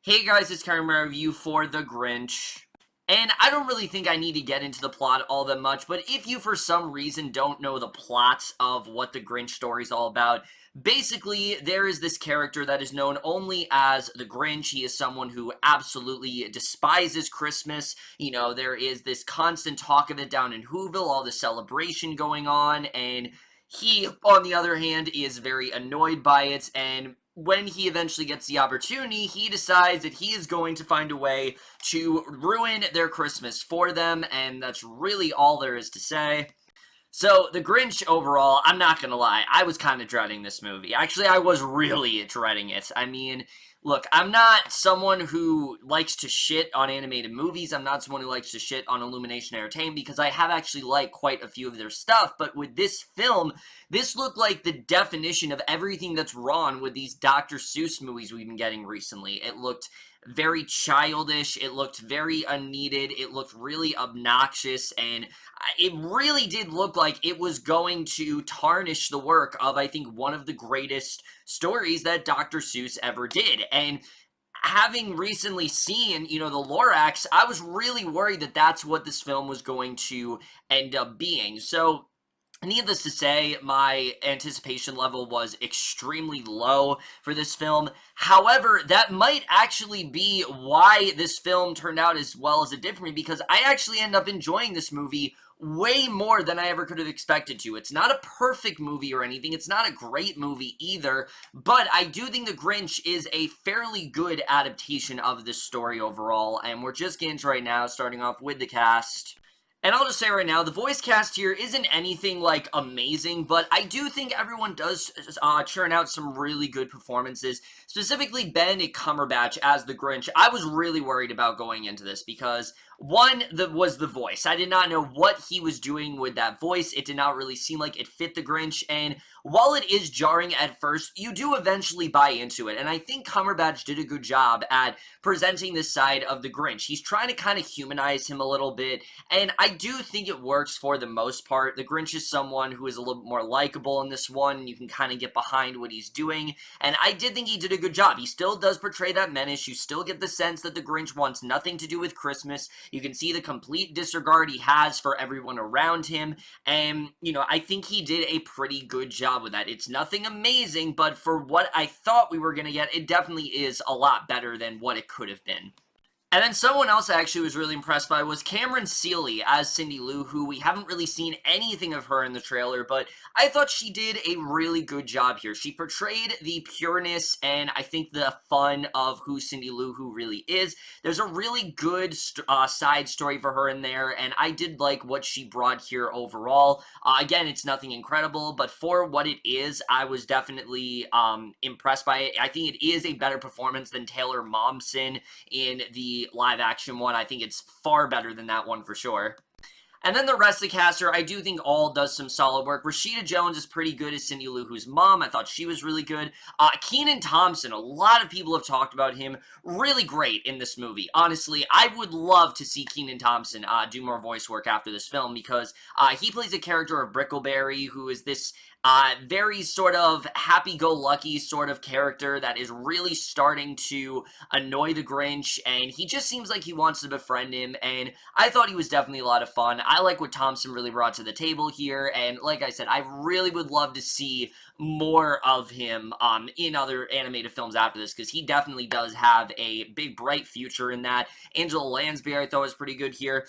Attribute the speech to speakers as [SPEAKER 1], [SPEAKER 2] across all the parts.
[SPEAKER 1] Hey guys, it's Kenan, my review for The Grinch. And I don't really think I need to get into the plot all that much, but if you for some reason don't know the plots of what The Grinch story is all about, basically there is this character that is known only as The Grinch. He is someone who absolutely despises Christmas. You know, there is this constant talk of it down in Whoville, all the celebration going on, and he, on the other hand, is very annoyed by it, and when he eventually gets the opportunity, he decides that he is going to find a way to ruin their Christmas for them, and that's really all there is to say. So, The Grinch, overall, I'm not gonna lie, I was kind of dreading this movie. Actually, I was really dreading it. I mean, look, I'm not someone who likes to shit on animated movies. I'm not someone who likes to shit on Illumination Entertainment because I have actually liked quite a few of their stuff, but with this film, this looked like the definition of everything that's wrong with these Dr. Seuss movies we've been getting recently. It looked very childish, it looked very unneeded, it looked really obnoxious, and it really did look like it was going to tarnish the work of, I think, one of the greatest stories that Dr. Seuss ever did. And having recently seen, you know, the Lorax, I was really worried that that's what this film was going to end up being. So, needless to say, my anticipation level was extremely low for this film. However, that might actually be why this film turned out as well as it did for me, because I actually ended up enjoying this movie way more than I ever could have expected to. It's not a perfect movie or anything. It's not a great movie either, but I do think The Grinch is a fairly good adaptation of this story overall, and we're just getting to right now, starting off with the cast. And I'll just say right now, the voice cast here isn't anything, like, amazing, but I do think everyone does churn out some really good performances. Specifically, Benedict Cumberbatch as the Grinch. I was really worried about going into this because, one, was the voice. I did not know what he was doing with that voice. It did not really seem like it fit the Grinch, and while it is jarring at first, you do eventually buy into it, and I think Cumberbatch did a good job at presenting this side of the Grinch. He's trying to kind of humanize him a little bit, and I do think it works for the most part. The Grinch is someone who is a little bit more likable in this one. You can kind of get behind what he's doing, and I did think he did a good job. He still does portray that menace. You still get the sense that the Grinch wants nothing to do with Christmas. You can see the complete disregard he has for everyone around him, and, you know, I think he did a pretty good job with that. It's nothing amazing, but for what I thought we were going to get, it definitely is a lot better than what it could have been. And then someone else I actually was really impressed by was Cameron Seeley as Cindy Lou, who we haven't really seen anything of her in the trailer, but I thought she did a really good job here. She portrayed the pureness and I think the fun of who Cindy Lou Who really is. There's a really good side story for her in there, and I did like what she brought here overall. Again, it's nothing incredible, but for what it is, I was definitely impressed by it. I think it is a better performance than Taylor Momsen in the live action one. I think it's far better than that one for sure. And then the rest of the caster, I do think all does some solid work. Rashida Jones is pretty good as Cindy Lou Who's mom. I thought she was really good. Kenan Thompson, a lot of people have talked about him. Really great in this movie. Honestly, I would love to see Kenan Thompson do more voice work after this film because he plays a character of Brickleberry, who is this very sort of happy-go-lucky sort of character that is really starting to annoy the Grinch, and he just seems like he wants to befriend him, and I thought he was definitely a lot of fun. I like what Thompson really brought to the table here, and like I said, I really would love to see more of him in other animated films after this, because he definitely does have a big, bright future in that. Angela Lansbury I thought was pretty good here.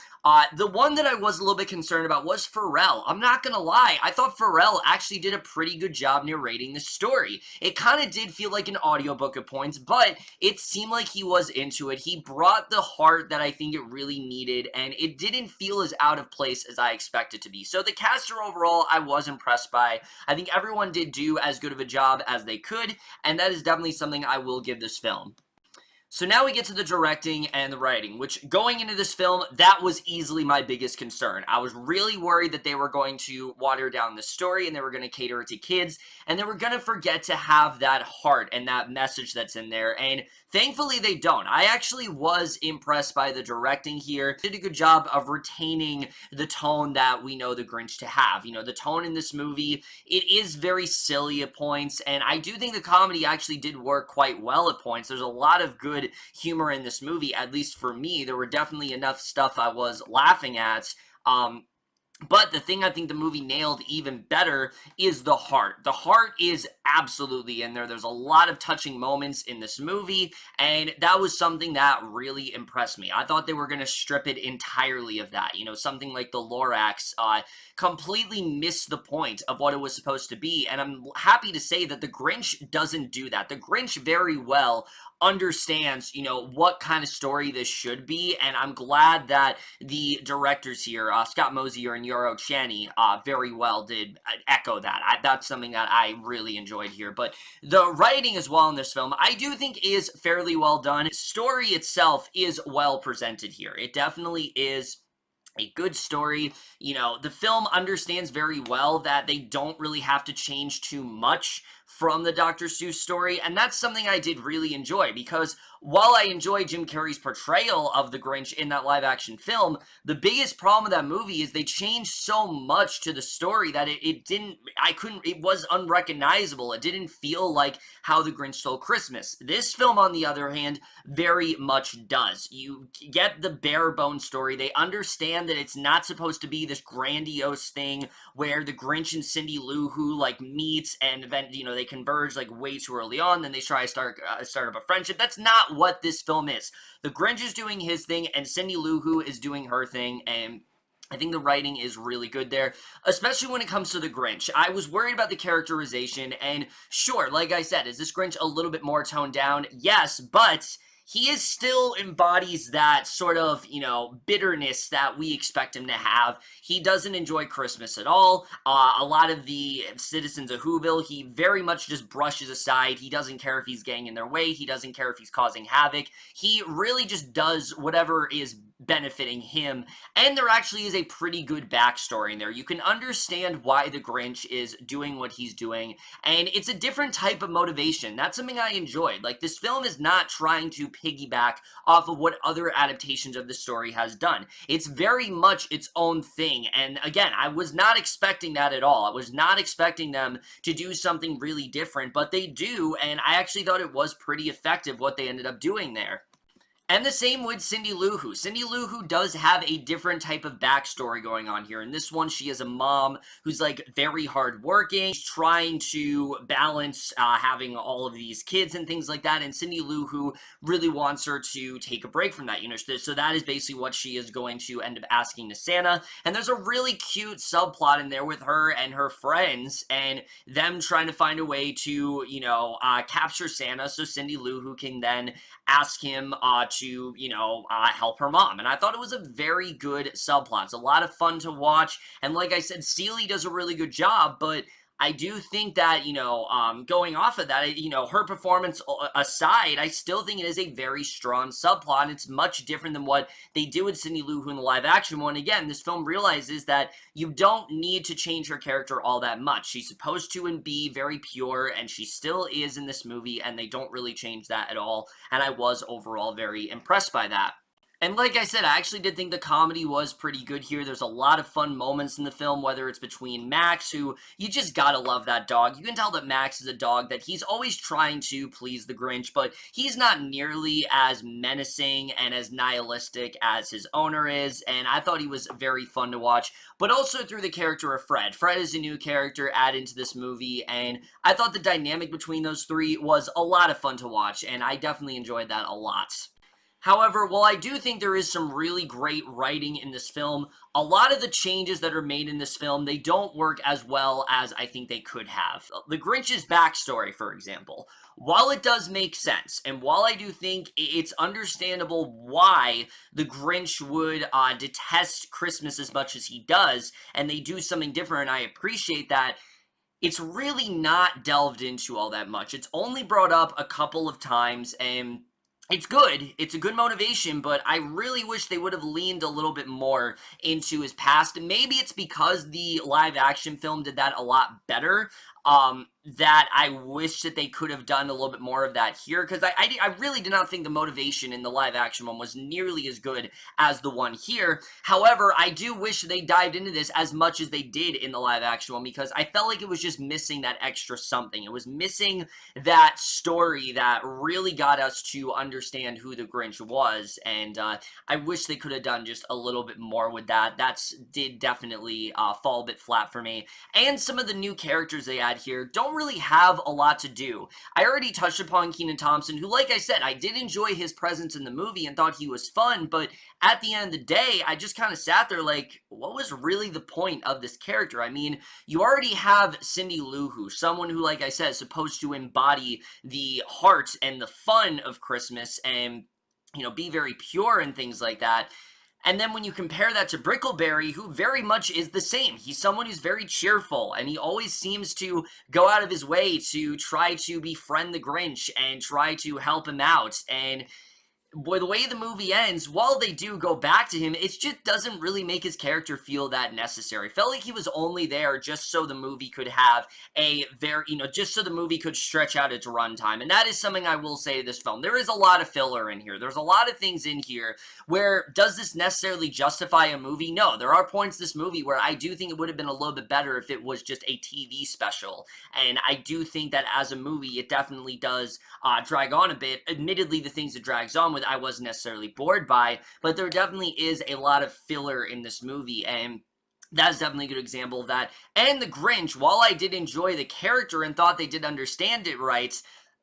[SPEAKER 1] The one that I was a little bit concerned about was Pharrell. I'm not gonna lie, I thought Pharrell actually did a pretty good job narrating the story. It kind of did feel like an audiobook at points, but it seemed like he was into it. He brought the heart that I think it really needed, and it didn't feel as out of place as I expected to be. So the caster overall, I was impressed by. I think everyone did do as good of a job as they could, and that is definitely something I will give this film. So now we get to the directing and the writing, which going into this film, that was easily my biggest concern. I was really worried that they were going to water down the story and they were going to cater it to kids and they were going to forget to have that heart and that message that's in there, and thankfully they don't. I actually was impressed by the directing here. They did a good job of retaining the tone that we know the Grinch to have. You know, the tone in this movie, it is very silly at points, and I do think the comedy actually did work quite well at points. There's a lot of good good humor in this movie, at least for me. There were definitely enough stuff I was laughing at. But the thing I think the movie nailed even better is the heart. The heart is absolutely in there. There's a lot of touching moments in this movie, and that was something that really impressed me. I thought they were going to strip it entirely of that. You know, something like the Lorax completely missed the point of what it was supposed to be, and I'm happy to say that the Grinch doesn't do that. The Grinch very well understands, you know, what kind of story this should be, and I'm glad that the directors here, Scott Mosier and Yarrow Cheney, very well did echo that. That's something that I really enjoyed here. But the writing as well in this film, I do think is fairly well done. Story itself is well presented here. It definitely is a good story. You know, the film understands very well that they don't really have to change too much from the Dr. Seuss story, and that's something I did really enjoy, because while I enjoy Jim Carrey's portrayal of the Grinch in that live-action film, the biggest problem with that movie is they changed so much to the story that it was unrecognizable. It didn't feel like How the Grinch Stole Christmas. This film, on the other hand, very much does. You get the bare-bones story. They understand that it's not supposed to be this grandiose thing where the Grinch and Cindy Lou Who, like, meet and then, you know, they converge, like, way too early on, then they try to start up a friendship. That's not what this film is. The Grinch is doing his thing, and Cindy Lou Who is doing her thing, and I think the writing is really good there, especially when it comes to the Grinch. I was worried about the characterization, and sure, like I said, is this Grinch a little bit more toned down? Yes, but he is still embodies that sort of, you know, bitterness that we expect him to have. He doesn't enjoy Christmas at all. A lot of the citizens of Whoville, he very much just brushes aside. He doesn't care if he's getting in their way. He doesn't care if he's causing havoc. He really just does whatever is benefiting him, and there actually is a pretty good backstory in there. You can understand why the Grinch is doing what he's doing, and it's a different type of motivation. That's something I enjoyed. Like, this film is not trying to piggyback off of what other adaptations of the story has done. It's very much its own thing, and again, I was not expecting that at all. I was not expecting them to do something really different, but they do, and I actually thought it was pretty effective what they ended up doing there. And the same with Cindy Lou Who. Cindy Lou Who does have a different type of backstory going on here. In this one, she is a mom who's, like, very hardworking. She's trying to balance having all of these kids and things like that. And Cindy Lou Who really wants her to take a break from that. You know, so that is basically what she is going to end up asking to Santa. And there's a really cute subplot in there with her and her friends and them trying to find a way to, you know, capture Santa so Cindy Lou Who can then ask him to, you know, help her mom. And I thought it was a very good subplot. It's a lot of fun to watch. And like I said, Seeley does a really good job, but I do think that, you know, going off of that, you know, her performance aside, I still think it is a very strong subplot. And it's much different than what they do with Cindy Lou Who in the live action one. Again, this film realizes that you don't need to change her character all that much. She's supposed to and be very pure, and she still is in this movie, and they don't really change that at all. And I was overall very impressed by that. And like I said, I actually did think the comedy was pretty good here. There's a lot of fun moments in the film, whether it's between Max, who you just gotta love that dog. You can tell that Max is a dog that he's always trying to please the Grinch, but he's not nearly as menacing and as nihilistic as his owner is, and I thought he was very fun to watch. But also through the character of Fred. Fred is a new character added into this movie, and I thought the dynamic between those three was a lot of fun to watch, and I definitely enjoyed that a lot. However, while I do think there is some really great writing in this film, a lot of the changes that are made in this film, they don't work as well as I think they could have. The Grinch's backstory, for example, while it does make sense, and while I do think it's understandable why the Grinch would detest Christmas as much as he does, and they do something different, and I appreciate that, it's really not delved into all that much. It's only brought up a couple of times, and it's good. It's a good motivation, but I really wish they would have leaned a little bit more into his past. Maybe it's because the live-action film did that a lot better, that I wish that they could have done a little bit more of that here, because I really did not think the motivation in the live action one was nearly as good as the one here. However, I do wish they dived into this as much as they did in the live action one, because I felt like it was just missing that extra something. It was missing that story that really got us to understand who the Grinch was, and I wish they could have done just a little bit more with that. Did definitely fall a bit flat for me. And some of the new characters they add here don't really have a lot to do. I already touched upon Kenan Thompson, who, like I said, I did enjoy his presence in the movie and thought he was fun, but at the end of the day, I just kind of sat there like, what was really the point of this character? I mean, you already have Cindy Lou Who, someone who, like I said, is supposed to embody the heart and the fun of Christmas and, you know, be very pure and things like that. And then when you compare that to Brickleberry, who very much is the same. He's someone who's very cheerful, and he always seems to go out of his way to try to befriend the Grinch and try to help him out. And boy, the way the movie ends, while they do go back to him, it just doesn't really make his character feel that necessary. Felt like he was only there just so the movie could have a very, just so the movie could stretch out its runtime. And that is something I will say to this film. There is a lot of filler in here. There's a lot of things in here where, does this necessarily justify a movie? No, there are points in this movie where I do think it would have been a little bit better if it was just a TV special. And I do think that as a movie, it definitely does drag on a bit. Admittedly, the things it drags on with I wasn't necessarily bored by, but there definitely is a lot of filler in this movie, and that's definitely a good example of that. And the Grinch, while I did enjoy the character and thought they did understand it right,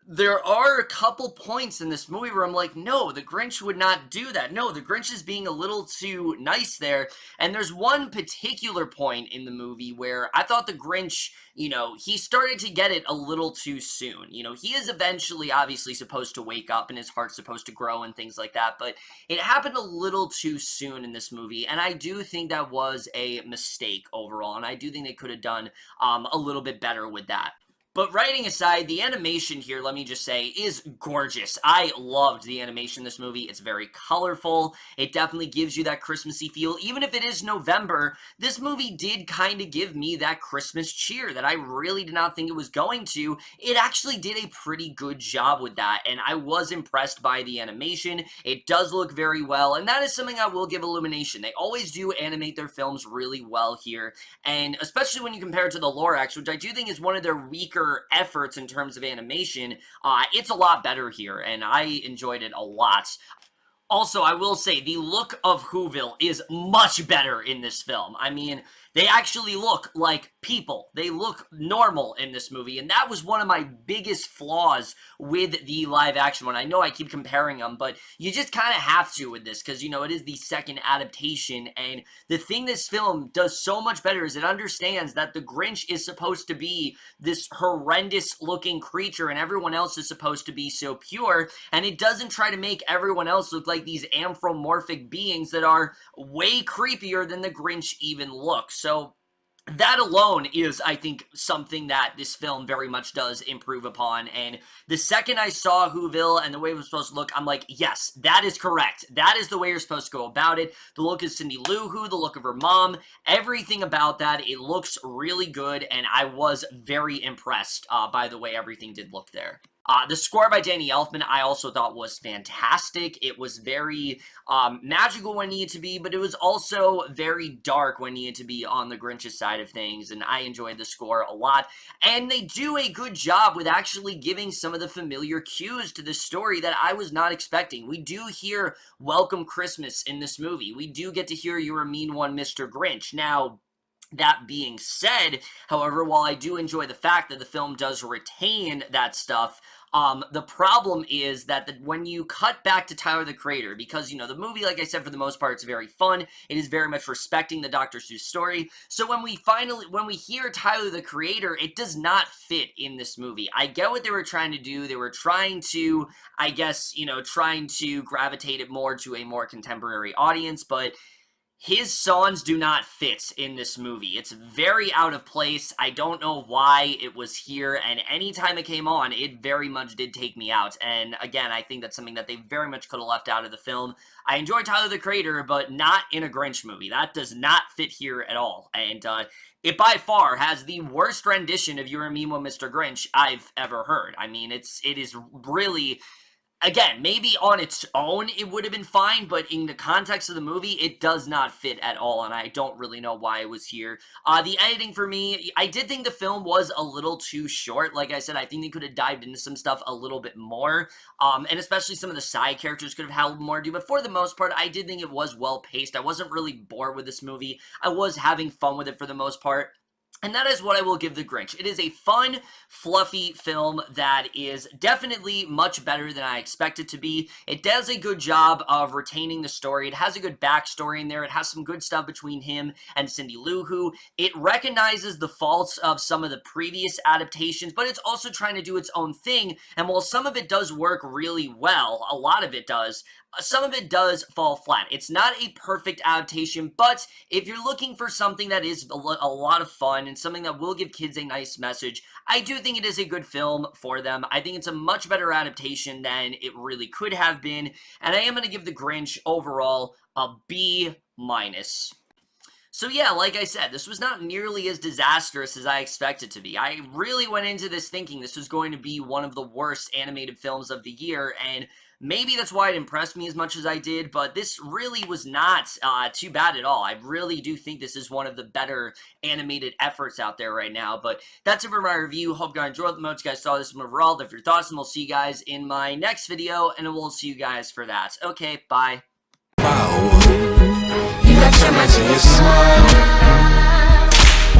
[SPEAKER 1] there are a couple points in this movie where I'm like, no, the Grinch would not do that. No, the Grinch is being a little too nice there. And there's one particular point in the movie where I thought the Grinch, he started to get it a little too soon. He is eventually obviously supposed to wake up and his heart's supposed to grow and things like that, but it happened a little too soon in this movie. And I do think that was a mistake overall. And I do think they could have done a little bit better with that. But writing aside, the animation here, let me just say, is gorgeous. I loved the animation in this movie. It's very colorful. It definitely gives you that Christmassy feel. Even if it is November, this movie did kind of give me that Christmas cheer that I really did not think it was going to. It actually did a pretty good job with that, and I was impressed by the animation. It does look very well, and that is something I will give Illumination. They always do animate their films really well here, and especially when you compare it to the Lorax, which I do think is one of their weaker efforts in terms of animation, it's a lot better here, and I enjoyed it a lot. Also, I will say, the look of Whoville is much better in this film. I mean, they actually look like people. They look normal in this movie, and that was one of my biggest flaws with the live-action one. I know I keep comparing them, but you just kind of have to with this, because, it is the second adaptation, and the thing this film does so much better is it understands that the Grinch is supposed to be this horrendous-looking creature, and everyone else is supposed to be so pure, and it doesn't try to make everyone else look like these anthropomorphic beings that are way creepier than the Grinch even looks. So that alone is, I think, something that this film very much does improve upon. And the second I saw Whoville and the way it was supposed to look, I'm like, yes, that is correct. That is the way you're supposed to go about it. The look of Cindy Lou Who, the look of her mom, everything about that, it looks really good, and I was very impressed by the way everything did look there. The score by Danny Elfman I also thought was fantastic. It was very magical when it needed to be, but it was also very dark when it needed to be on the Grinch's side of things, and I enjoyed the score a lot. And they do a good job with actually giving some of the familiar cues to the story that I was not expecting. We do hear Welcome Christmas in this movie. We do get to hear You're a Mean One, Mr. Grinch. Now, that being said, however, while I do enjoy the fact that the film does retain that stuff, the problem is that when you cut back to Tyler the Creator, because, the movie, like I said, for the most part, it's very fun. It is very much respecting the Dr. Seuss story. So when we hear Tyler the Creator, it does not fit in this movie. I get what they were trying to do. They were trying to, I guess, trying to gravitate it more to a more contemporary audience, but His songs do not fit in this movie. It's very out of place. I don't know why it was here, and anytime it came on, it very much did take me out. And again, I think that's something that they very much could have left out of the film. I enjoy Tyler, the Creator, but not in a Grinch movie. That does not fit here at all. And it by far has the worst rendition of You're a Mean One, Mr. Grinch I've ever heard. I mean, it is really... Again, maybe on its own it would have been fine, but in the context of the movie, it does not fit at all, and I don't really know why it was here. The editing for me, I did think the film was a little too short. Like I said, I think they could have dived into some stuff a little bit more, and especially some of the side characters could have had a little more to do, but for the most part, I did think it was well-paced. I wasn't really bored with this movie. I was having fun with it for the most part. And that is what I will give The Grinch. It is a fun, fluffy film that is definitely much better than I expect it to be. It does a good job of retaining the story. It has a good backstory in there. It has some good stuff between him and Cindy Lou Who. It recognizes the faults of some of the previous adaptations, but it's also trying to do its own thing. And while some of it does work really well, a lot of it does, some of it does fall flat. It's not a perfect adaptation, but if you're looking for something that is a lot of fun and something that will give kids a nice message, I do think it is a good film for them. I think it's a much better adaptation than it really could have been, and I am going to give The Grinch overall a B-. So yeah, like I said, this was not nearly as disastrous as I expected to be. I really went into this thinking this was going to be one of the worst animated films of the year, and maybe that's why it impressed me as much as I did, but this really was not too bad at all. I really do think this is one of the better animated efforts out there right now, but that's it for my review. Hope you guys enjoyed the most. You guys saw this one overall. If your thoughts, and we'll see you guys in my next video, and we'll see you guys for that. Okay, bye.
[SPEAKER 2] You got termites in your smile.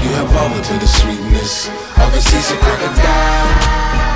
[SPEAKER 2] You have bubble to the sweetness of a seasick crocodile.